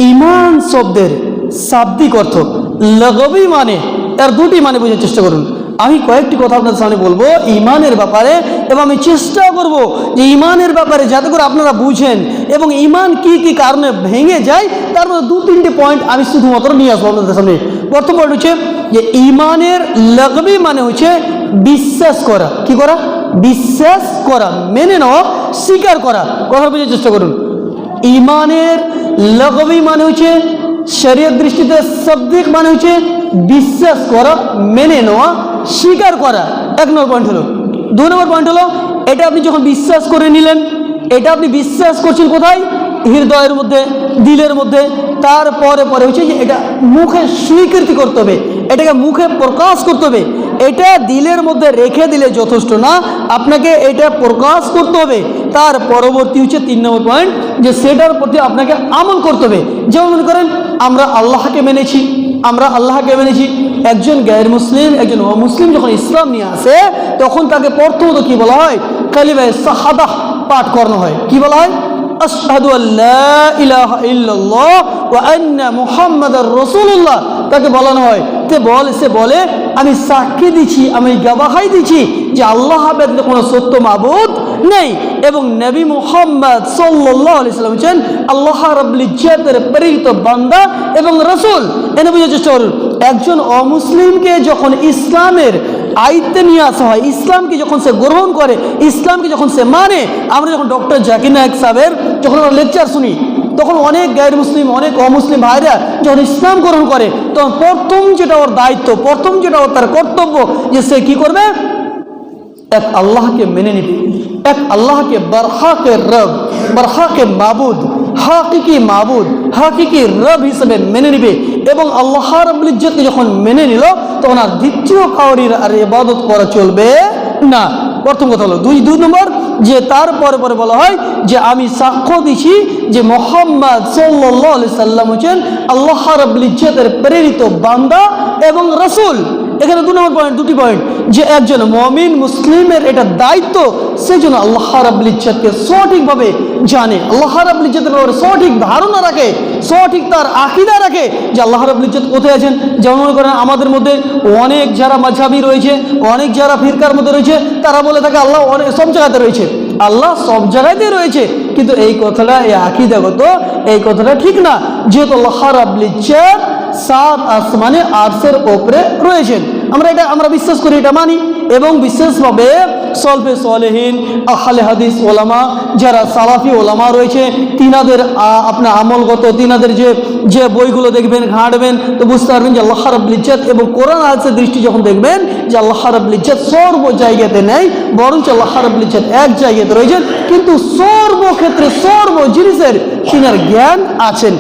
ইমান শব্দের শাব্দিক অর্থ, লাগবি মানে, এর দুটি মানে বোঝার চেষ্টা করুন। আমি কয়েকটি কথা আপনাদের সামনে বলবো ইমানের ব্যাপারে, এবং আমি চেষ্টা করব যে ইমানের ব্যাপারে যাতে করে আপনারা বুঝেন এবং ইমান কি কি কারণে ভেঙে যায় তার মধ্যে 2-3টি পয়েন্ট আমি শুধুমাত্র নিয়ে আসবো আপনাদের সামনে। প্রথম পয়েন্ট হচ্ছে যে ইমানের লাগবি মানে হচ্ছে বিশ্বাস করা। কি করা? বিশ্বাস করা, মেনে নেওয়া, স্বীকার করা। কথা বোঝার চেষ্টা করুন। ইমানের লাগবি মানে হচ্ছে শরীয়ত দৃষ্টিতে শাব্দিক মানে হচ্ছে বিশ্বাস করা, মেনে নেওয়া, স্বীকার করা। 1 নম্বর পয়েন্ট হলো। 2 নম্বর পয়েন্ট হলো এটা আপনি যখন বিশ্বাস করে নিলেন, এটা আপনি বিশ্বাস করছেন কোথায়? হৃদয়ের মধ্যে, দিলের মধ্যে। তারপরে হচ্ছে যে এটা মুখে স্বীকৃতি করতে হবে, এটাকে মুখে প্রকাশ করতে হবে। এটা দিলের মধ্যে রেখে দিলে যথেষ্ট না, আপনাকে এটা প্রকাশ করতে হবে। তার পরবর্তী হচ্ছে 3 নম্বর পয়েন্ট, যে সেটার প্রতি আপনাকে আমল করতে হবে। যেমন মনে করেন আমরা আল্লাহকে মেনেছি, একজন গায়ের মুসলিম, একজন অমুসলিম যখন ইসলাম নিয়ে আসে তখন তাকে প্রথমত কি বলা হয়? কালিমায়ে শাহাদাহ পাঠ করানো হয়। কি বলা হয়? আশহাদু আল্লা ইলাহা ইল্লাল্লাহ ওয়া আন্না মুহাম্মাদার রাসূলুল্লাহ। তাকে বলানো হয়, সে বলে আমি সাক্ষী দিচ্ছি, আমি গবাহি দিচ্ছি যে আল্লাহ ব্যতীত কোনো সত্য মাবুদ নেই, এবং নবী মুহাম্মদ সাল্লাল্লাহু আলাইহি সাল্লাম হচ্ছেন আল্লাহ রাব্বুল ইজ্জতের প্রেরিত বান্দা এবং রাসূল। এনে বুঝার চেষ্টা করুন, একজন অমুসলিমকে যখন ইসলামের আয়ত্তে নিয়ে আসা হয়, ইসলামকে যখন সে গ্রহণ করে, ইসলামকে যখন সে মানে, আমরা যখন ডক্টর জাকির নায়েক সাহেবের যখন আমরা লেকচার শুনি তখন অনেক গায়ের মুসলিম, অনেক অমুসলিম ভাইরা যখন ইসলাম গ্রহণ করে তখন প্রথম যেটা ওর দায়িত্ব, প্রথম যেটা ওর তার কর্তব্য, যে সে কি করবে? এক আল্লাহকে মেনে নিবে, এক আল্লাহকে বরহাকে রব, বরহাকে মাবুদ, হাকিকি রব হিসেবে মেনে নিবে। এবং আল্লাহ রাব্বুল ইজ্জতকে যখন মেনে নিল তখন আর দ্বিতীয় কাউরির আর ইবাদত করা চলবে না। প্রথম কথা হলো। 2 নম্বর, যে তারপরে বলা হয় যে আমি সাক্ষ্য দিচ্ছি যে মুহাম্মদ সাল্লাল্লাহু আলাইহি সাল্লাম হচ্ছেন আল্লাহ রাব্বুল ইজ্জতের প্রেরিত বান্দা এবং রাসূল। এখানে 2 নম্বর পয়েন্ট, 2টি পয়েন্ট, যে একজন মুমিন মুসলিমের এটা দায়িত্ব সে যেন আল্লাহ রাব্বুল ইজ্জতকে সঠিকভাবে জানে, আল্লাহ রাব্বুল ইজ্জতের ব্যাপারে সঠিক ধারণা রাখে, সঠিক তার আকীদা রাখে যে আল্লাহ রাব্বুল ইজ্জত কোথায় আছেন। যেমন মনে করেন আমাদের মধ্যে অনেক যারা মাযহাবী রয়েছে, অনেক যারা ফিরকার মধ্যে রয়েছে, তারা বলে থাকে আল্লাহ অনেক সব জায়গাতে রয়েছে। আল্লাহ সব জায়গাতেই রয়েছে, কিন্তু এই কথাটা, এই আকীদাগত এই কথাটা ঠিক না। যেহেতু আল্লাহ রাব্বুল ইজ্জত 7 আসমানে আরশের উপরে রয়েছেন, আমরা বিশ্বাস করি, এটা মানি। এবং বিশেষভাবে সলফে সলেহিন, আহলে হাদিস ওলামা, যারা সালাফি ওলামা রয়েছে, তিনাদের আপনার আমলগত, তিনাদের যে বইগুলো দেখবেন, ঘাঁটবেন, তো বুঝতে পারবেন যে আল্লাহ রাব্বুল ইজ্জত এবং কোরআন হাদিসের দৃষ্টি যখন দেখবেন যে আল্লাহ রাব্বুল ইজ্জত সর্ব জায়গাতে নেই, বরঞ্চ আল্লাহ রাব্বুল ইজ্জত এক জায়গাতে রয়েছেন, কিন্তু সর্বক্ষেত্রে সর্ব জিনিসের তিনার জ্ঞান আছেন।